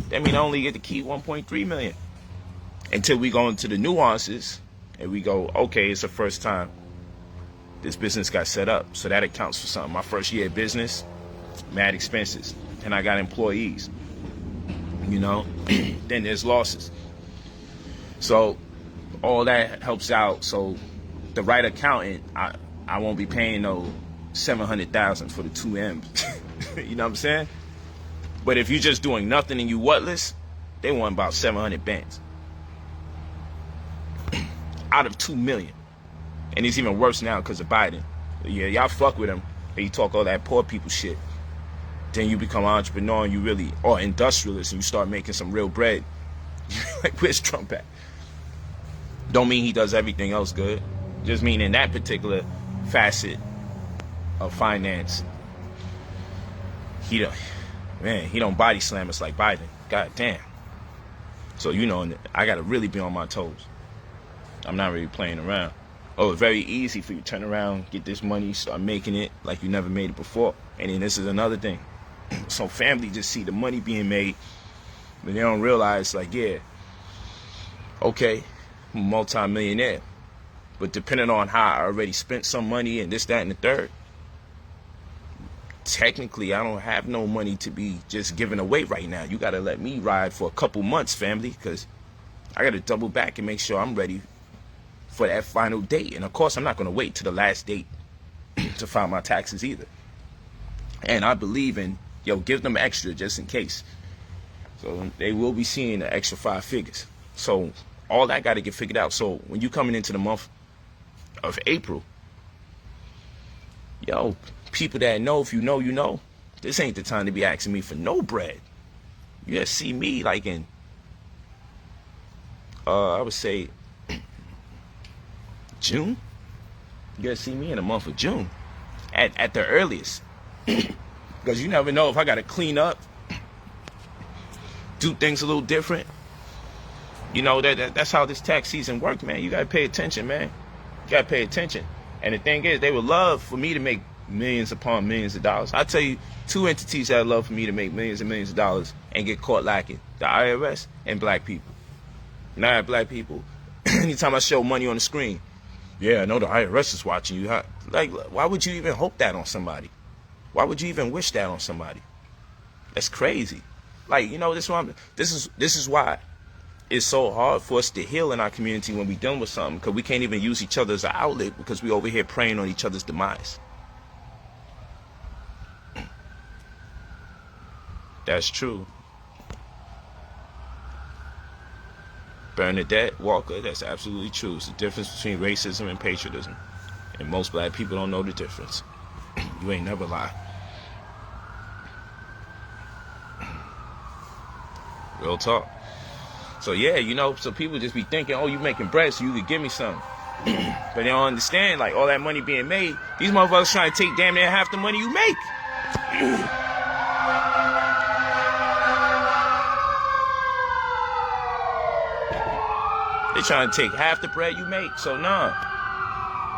That means I only get to keep 1.3 million. Until we go into the nuances and we go, okay, it's the first time this business got set up. So that accounts for something. My first year of business, mad expenses. And I got employees. You know, then there's losses. So all that helps out. So the right accountant, I won't be paying no 700,000 for the 2 M's. You know what I'm saying? But if you're just doing nothing and you whatless, they want about 700 bands. Out of 2 million. And it's even worse now because of Biden. Yeah, y'all fuck with him and you talk all that poor people shit. then you become an entrepreneur and you really, or industrialist, and you start making some real bread. Like, where's Trump at? Don't mean he does everything else good. Just mean in that particular facet of finance, he don't body slam us like Biden. God damn. So, you know, I got to really be on my toes. I'm not really playing around. Oh, it's very easy for you to turn around, get this money, start making it like you never made it before. And then this is another thing. So family just see the money being made, but they don't realize, like, yeah, okay, I'm a multi-millionaire. But depending on how I already spent some money and this, that, and the third, technically I don't have no money to be just giving away right now. You got to let me ride for a couple months, family, because I got to double back and make sure I'm ready for that final date. And of course, I'm not going to wait to the last date to file my taxes either. And I believe in, give them extra just in case. So they will be seeing the extra 5 figures. So all that got to get figured out. So when you coming into the month of April, people that know, if you know, you know, this ain't the time to be asking me for no bread. You gotta see me like in, I would say, June. You gotta see me in the month of June at the earliest. Because you never know if I gotta clean up, do things a little different. You know, that's how this tax season works, man. You gotta pay attention, man. You gotta pay attention. And the thing is, they would love for me to make millions upon millions of dollars. I tell you, 2 entities that would love for me to make millions and millions of dollars and get caught lacking: the IRS and black people. Now, black people, anytime I show money on the screen, yeah, I know the IRS is watching you. Like, why would you even hope that on somebody? Why would you even wish that on somebody? That's crazy. Like, this is why it's so hard for us to heal in our community when we dealing with something, because we can't even use each other as an outlet because we over here preying on each other's demise. That's true. Bernadette Walker, that's absolutely true. It's the difference between racism and patriotism. And most black people don't know the difference. You ain't never lie. Real talk. So yeah, so people just be thinking, oh, you making bread so you could give me something. But they don't understand, like, all that money being made, these motherfuckers trying to take damn near half the money you make. They trying to take half the bread you make. So nah.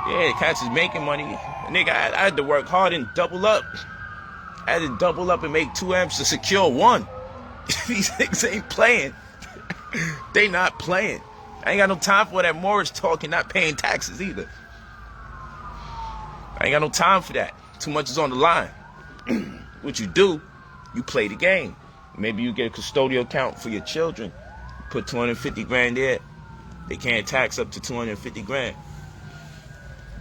Yeah, cats is making money. Nigga, I had to work hard and double up. I had to double up and make 2 M's to secure 1. These niggas ain't playing. They not playing. I ain't got no time for that mortgage talk and not paying taxes either. I ain't got no time for that. Too much is on the line. What you do, you play the game. Maybe you get a custodial account for your children. Put 250 grand there. They can't tax up to 250 grand.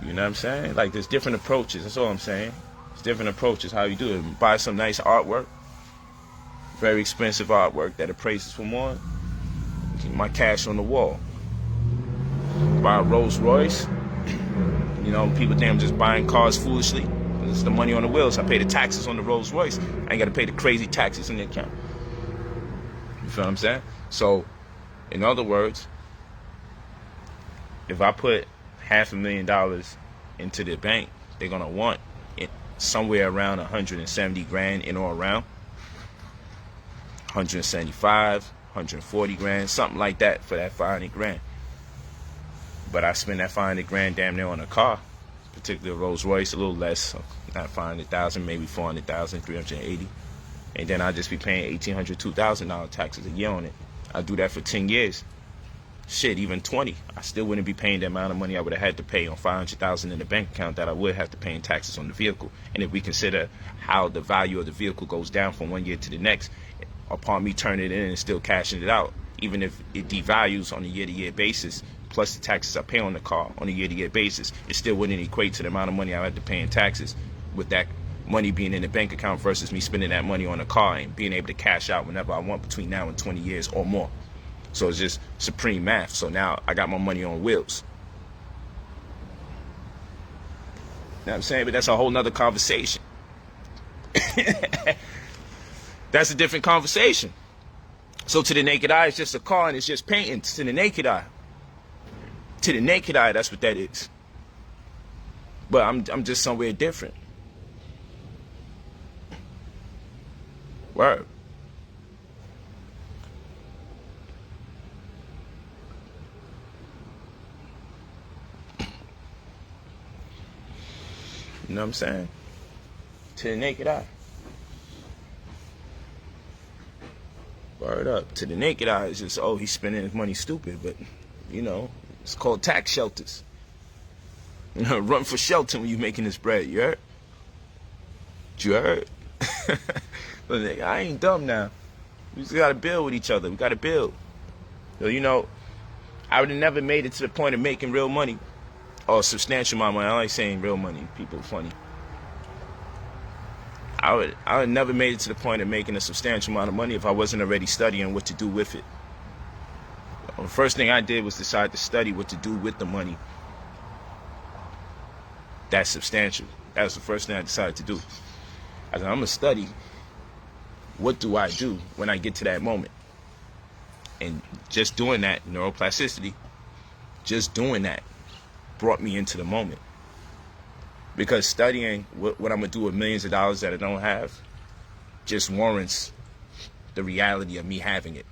You know what I'm saying? Like, there's different approaches. That's all I'm saying. There's different approaches how you do it. Buy some nice artwork. Very expensive artwork that appraises for more. Keep my cash on the wall. Buy a Rolls Royce. People think I'm just buying cars foolishly. It's the money on the wheels. I pay the taxes on the Rolls Royce. I ain't got to pay the crazy taxes in the account. You feel what I'm saying? So, in other words, if I put $500,000 into the bank, they're going to want it somewhere around 170 grand in or around. 175, 140 grand, something like that for that 500 grand. But I spend that 500 grand damn near on a car, particularly a Rolls Royce, a little less, not 500,000, maybe 400,000, 380. And then I just be paying $1,800, $2,000 taxes a year on it. I do that for 10 years. Shit, even 20. I still wouldn't be paying the amount of money I would have had to pay on 500,000 in the bank account that I would have to pay in taxes on the vehicle. And if we consider how the value of the vehicle goes down from one year to the next, upon me turning it in and still cashing it out, even if it devalues on a year-to-year basis, plus the taxes I pay on the car on a year-to-year basis, it still wouldn't equate to the amount of money I had to pay in taxes with that money being in the bank account versus me spending that money on a car and being able to cash out whenever I want between now and 20 years or more. So it's just supreme math. So now I got my money on wheels. You know what I'm saying? But that's a whole nother conversation. That's a different conversation. So to the naked eye, it's just a car and it's just painting. To the naked eye. To the naked eye, that's what that is. But I'm just somewhere different. Word. You know what I'm saying? To the naked eye. Word up. To the naked eye, it's just, oh, he's spending his money stupid. But, you know, it's called tax shelters. You know, run for shelter when you're making this bread. You heard? You heard? But I ain't dumb now. We just got to build with each other. We got to build. So, you know, I would have never made it to the point of making real money. Or substantial amount of money. I like saying real money. People are funny. I would never made it to the point of making a substantial amount of money if I wasn't already studying what to do with it. The first thing I did was decide to study what to do with the money. That's substantial. That was the first thing I decided to do. I said, I'm going to study what do I do when I get to that moment. And just doing that, neuroplasticity, just doing that brought me into the moment. Because studying what I'm going to do with millions of dollars that I don't have just warrants the reality of me having it.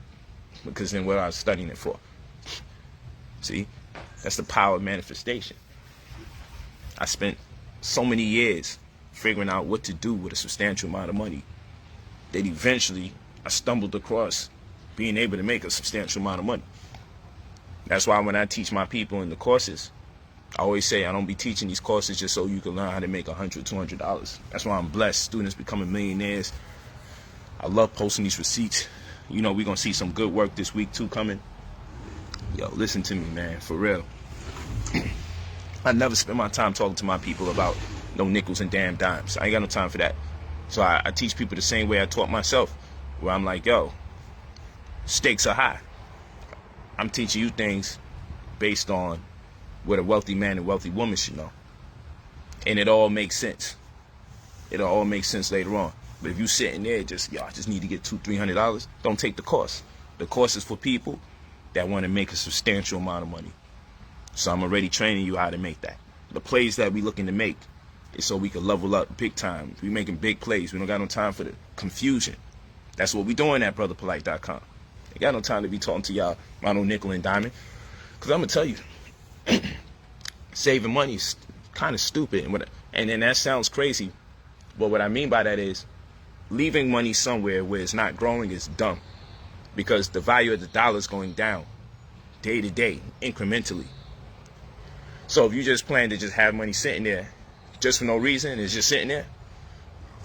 Because then what I was studying it for. See? That's the power of manifestation. I spent so many years figuring out what to do with a substantial amount of money that eventually I stumbled across being able to make a substantial amount of money. That's why when I teach my people in the courses, I always say I don't be teaching these courses just so you can learn how to make $100, $200. That's why I'm blessed. Students becoming millionaires. I love posting these receipts. You know, we're going to see some good work this week too coming. Yo, listen to me, man, for real. I never spend my time talking to my people about no nickels and damn dimes. I ain't got no time for that. So I teach people the same way I taught myself, where I'm like, yo, stakes are high. I'm teaching you things based on what a wealthy man and wealthy woman should know. And it all makes sense. It'll all make sense later on. But if you sitting there just, yo, I just need to get $200, $300, don't take the course. The course is for people that want to make a substantial amount of money. So I'm already training you how to make that. The plays that we looking to make is so we can level up big time. We making big plays. We don't got no time for the confusion. That's what we doing at BrotherPolight.com. Ain't got no time to be talking to y'all about no nickel and diamond. Because I'm going to tell you, saving money is kind of stupid. And then that sounds crazy. But what I mean by that is leaving money somewhere where it's not growing is dumb. Because the value of the dollar is going down day to day, incrementally. So if you just plan to just have money sitting there just for no reason, it's just sitting there,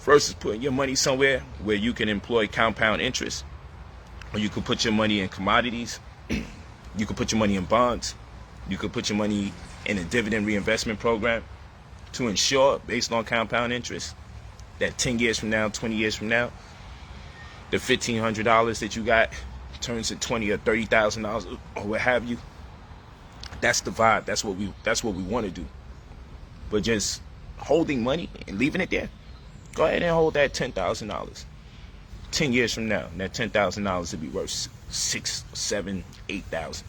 versus putting your money somewhere where you can employ compound interest, or you can put your money in commodities, you can put your money in bonds, you could put your money in a dividend reinvestment program to ensure, based on compound interest, that 10 years from now, 20 years from now, the $1,500 that you got turns to $20,000 or $30,000 or what have you. That's the vibe. That's what we want to do. But just holding money and leaving it there, go ahead and hold that $10,000. 10 years from now, that $10,000 will be worth $6,000, $7,000, $8,000.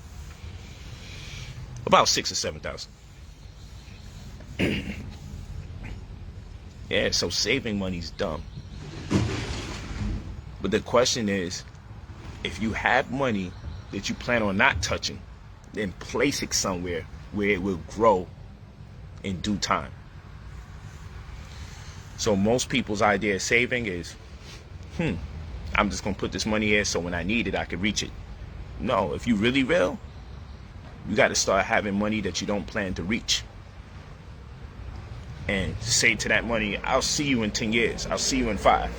About $6,000 or $7,000. Yeah, so saving money's dumb. But the question is, if you have money that you plan on not touching, then place it somewhere where it will grow in due time. So most people's idea of saving is, I'm just going to put this money here so when I need it, I can reach it. No, if you really real, you got to start having money that you don't plan to reach. And say to that money, I'll see you in 10 years. I'll see you in 5.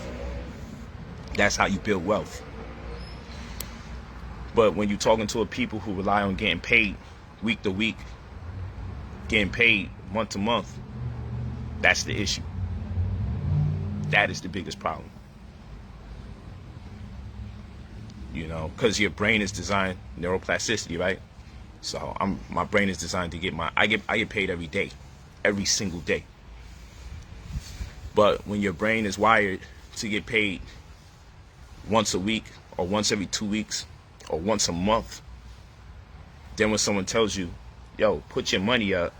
That's how you build wealth. But when you're talking to a people who rely on getting paid week to week, getting paid month to month, that's the issue. That is the biggest problem. You know, because your brain is designed, neuroplasticity, right? So my brain is designed to get I get paid every day, every single day. But when your brain is wired to get paid once a week or once every 2 weeks or once a month, then when someone tells you, yo, put your money up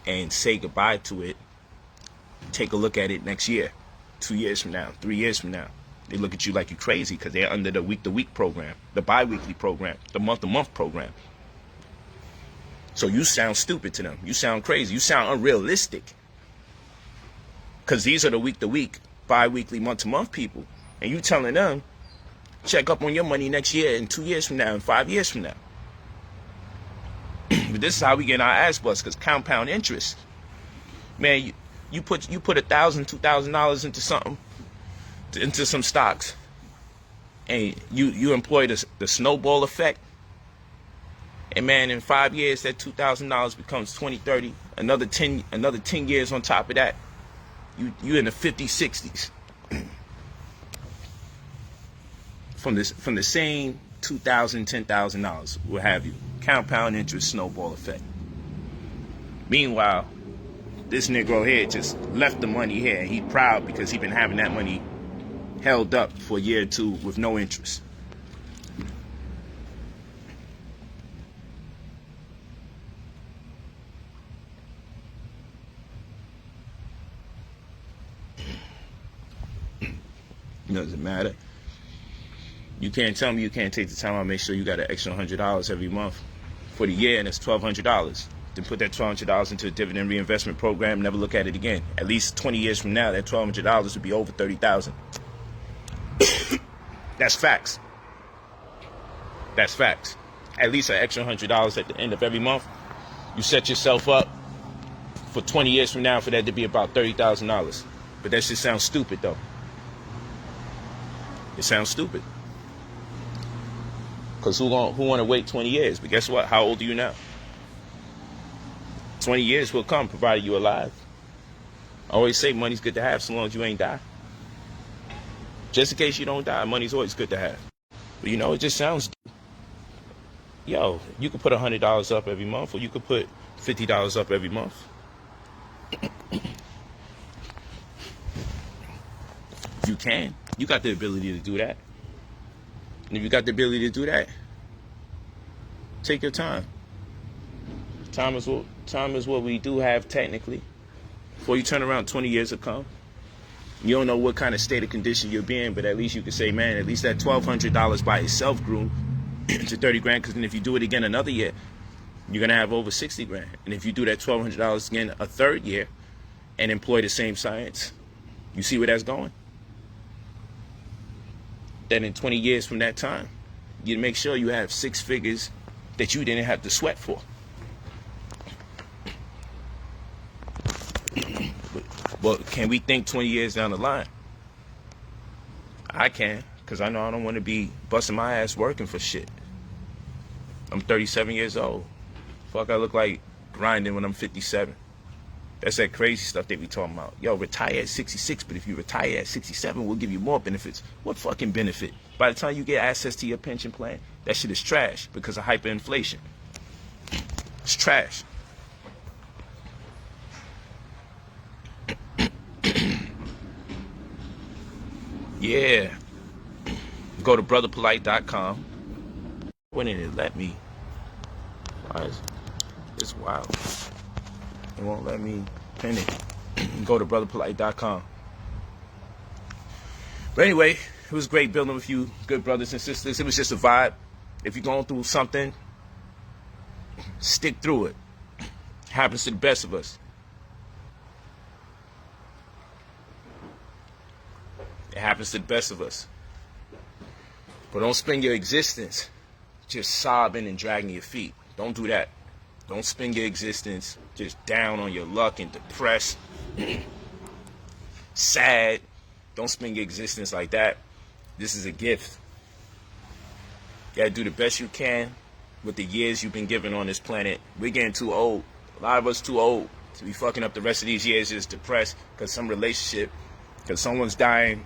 and say goodbye to it, take a look at it next year, 2 years from now, 3 years from now, they look at you like you're crazy because they're under the week-to-week program, the bi-weekly program, the month-to-month program. So you sound stupid to them. You sound crazy. You sound unrealistic. Because these are the week-to-week, bi-weekly, month-to-month people. And you telling them, check up on your money next year and 2 years from now and 5 years from now. But this is how we get our ass bust, because compound interest. Man, you put $1,000, $2,000 into something, into some stocks, and you employ the snowball effect. And man, in 5 years, that $2,000 becomes 20, 30, another 10 years on top of that. You in the 50s, 60s. From the same $2,000, $10,000, what have you. Compound interest snowball effect. Meanwhile, this Negro here just left the money here, and he proud because he been having that money held up for a year or two with no interest. It doesn't matter. You can't tell me you can't take the time out and make sure you got an extra $100 every month for the year, and it's $1,200. Then put that $1,200 into a dividend reinvestment program, never look at it again. At least 20 years from now, that $1,200 would be over $30,000. That's facts. That's facts. At least an extra $100 at the end of every month. You set yourself up for 20 years from now for that to be about $30,000. But that shit sounds stupid, though. It sounds stupid. Because who want to wait 20 years? But guess what? How old are you now? 20 years will come, provided you're alive. I always say money's good to have so long as you ain't die. Just in case you don't die, money's always good to have. But you know, it just sounds... Yo, you could put $100 up every month, or you could put $50 up every month. You can. You got the ability to do that. And if you got the ability to do that, take your time. Time is what we do have technically. Before you turn around, 20 years will come. You don't know what kind of state of condition you'll be in, but at least you can say, man, at least that $1,200 by itself grew to 30 grand. Because then if you do it again another year, you're going to have over 60 grand. And if you do that $1,200 again a third year and employ the same science, you see where that's going? That in 20 years from that time, you make sure you have 6 figures that you didn't have to sweat for. But can we think 20 years down the line? I can, because I know I don't want to be busting my ass working for shit. I'm 37 years old. Fuck, I look like grinding when I'm 57. That's that crazy stuff they be talking about. Yo, retire at 66, but if you retire at 67, we'll give you more benefits. What fucking benefit? By the time you get access to your pension plan, that shit is trash because of hyperinflation. It's trash. Yeah. Go to brotherpolight.com. When did it let me? Why is it's wild. It won't let me pin it. Go to brotherpolight.com. But anyway, it was great building with you, good brothers and sisters. It was just a vibe. If you're going through something, stick through it. Happens to the best of us. It happens to the best of us. But don't spend your existence just sobbing and dragging your feet. Don't do that. Don't spend your existence just down on your luck and depressed, sad. Don't spend your existence like that. This is a gift. You gotta do the best you can with the years you've been given on this planet. We're getting too old. A lot of us too old to be fucking up the rest of these years just depressed because some relationship, because someone's dying,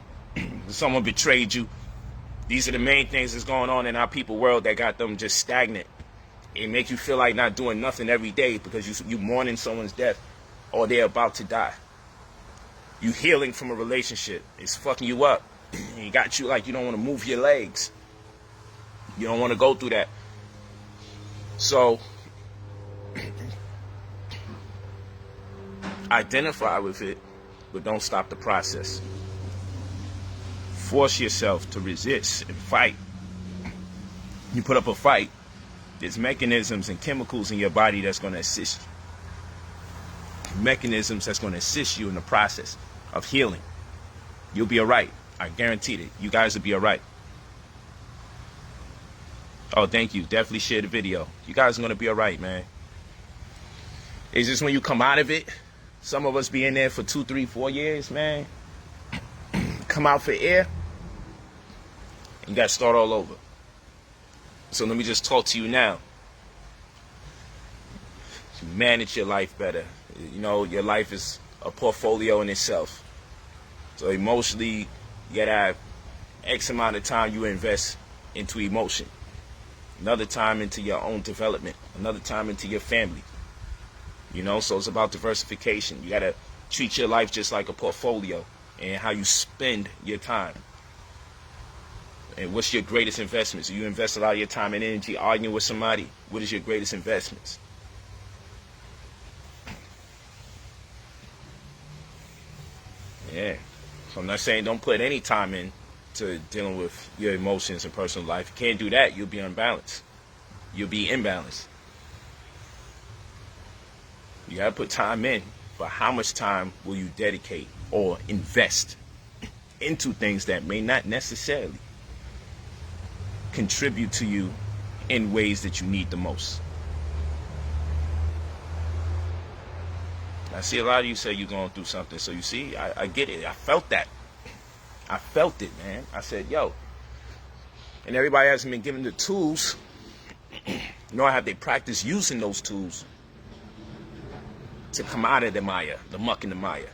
someone betrayed you. These are the main things that's going on in our people world that got them just stagnant. It makes you feel like not doing nothing every day because you mourning someone's death or they're about to die. You healing from a relationship. It's fucking you up. He got you like you don't want to move your legs. You don't want to go through that. So identify with it, but don't stop the process. Force yourself to resist and fight. You put up a fight, there's mechanisms and chemicals in your body that's going to assist you. Mechanisms that's going to assist you in the process of healing. You'll be all right. I guarantee it. You guys will be all right. Oh, thank you. Definitely share the video. You guys are going to be all right, man. It's just when you come out of it, some of us be in there for 2, 3, 4 years, man. Come out for air, and you got to start all over. So let me just talk to you now. To manage your life better. You know, your life is a portfolio in itself. So emotionally, you got to have X amount of time you invest into emotion. Another time into your own development. Another time into your family. You know, so it's about diversification. You got to treat your life just like a portfolio and how you spend your time. And what's your greatest investments? You invest a lot of your time and energy arguing with somebody. What is your greatest investments? Yeah. So I'm not saying don't put any time in to dealing with your emotions and personal life. If you can't do that, you'll be unbalanced. You'll be imbalanced. You got to put time in, but how much time will you dedicate or invest into things that may not necessarily contribute to you in ways that you need the most? I see a lot of you say you're going through something, so you see, I get it. I felt that. I felt it, man. I said, yo, and everybody hasn't been given the tools, nor have they practiced using those tools to come out of the mire, the muck and the mire.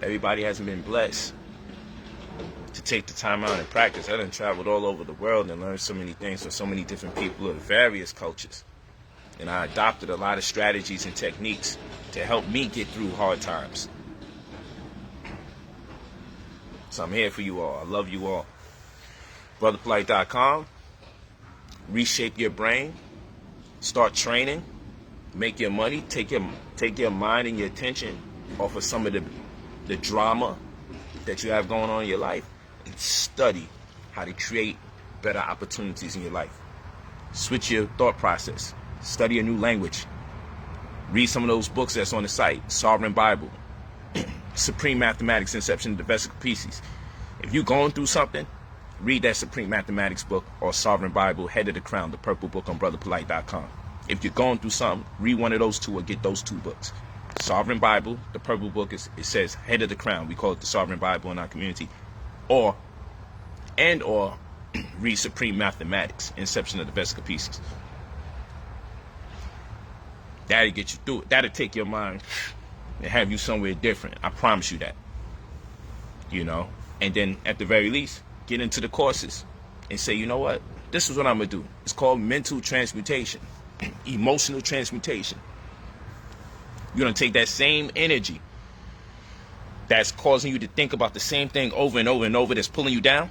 Everybody hasn't been blessed to take the time out and practice. I done traveled all over the world and learned so many things from so many different people of various cultures. And I adopted a lot of strategies and techniques to help me get through hard times. So I'm here for you all. I love you all. BrotherPolight.com. Reshape your brain. Start training. Make your money. Take your mind and your attention off of some of the drama that you have going on in your life, and study how to create better opportunities in your life. Switch your thought process. Study a new language. Read some of those books that's on the site. Sovereign Bible. Supreme Mathematics, Inception of the Vesical Species. If you're going through something, read that Supreme Mathematics book or Sovereign Bible, Head of the Crown, the purple book on BrotherPolight.com. If you're going through something, read one of those two or get those two books. Sovereign Bible, the purple book, it says Head of the Crown. We call it the Sovereign Bible in our community. Or read Supreme Mathematics, Inception of the Vesical Species. That'll get you through it. That'll take your mind and have you somewhere different. I promise you that. You know? And then at the very least, get into the courses and say, you know what? This is what I'm going to do. It's called mental transmutation. Emotional transmutation. You're going to take that same energy that's causing you to think about the same thing over and over and over, that's pulling you down,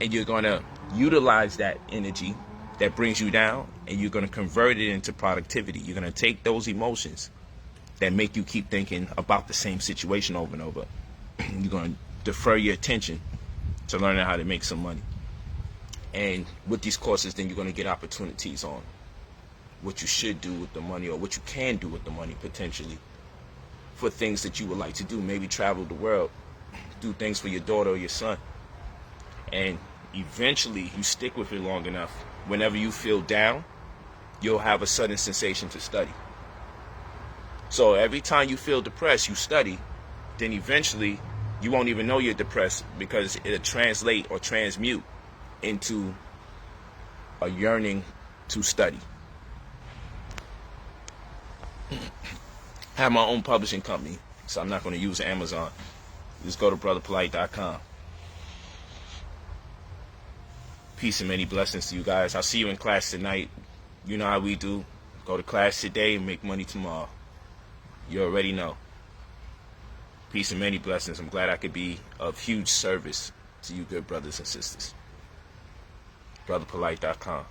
and you're going to utilize that energy that brings you down, and you're going to convert it into productivity. You're going to take those emotions that make you keep thinking about the same situation over and over. You're going to defer your attention to learning how to make some money. And with these courses, then you're going to get opportunities on what you should do with the money, or what you can do with the money potentially, for things that you would like to do. Maybe travel the world, do things for your daughter or your son. And eventually you stick with it long enough, whenever you feel down, you'll have a sudden sensation to study. So every time you feel depressed, you study, then eventually you won't even know you're depressed, because it'll translate or transmute into a yearning to study. I have my own publishing company, so I'm not going to use Amazon. Just go to BrotherPolight.com. Peace and many blessings to you guys. I'll see you in class tonight. You know how we do. Go to class today and make money tomorrow. You already know. Peace and many blessings. I'm glad I could be of huge service to you good brothers and sisters. BrotherPolight.com.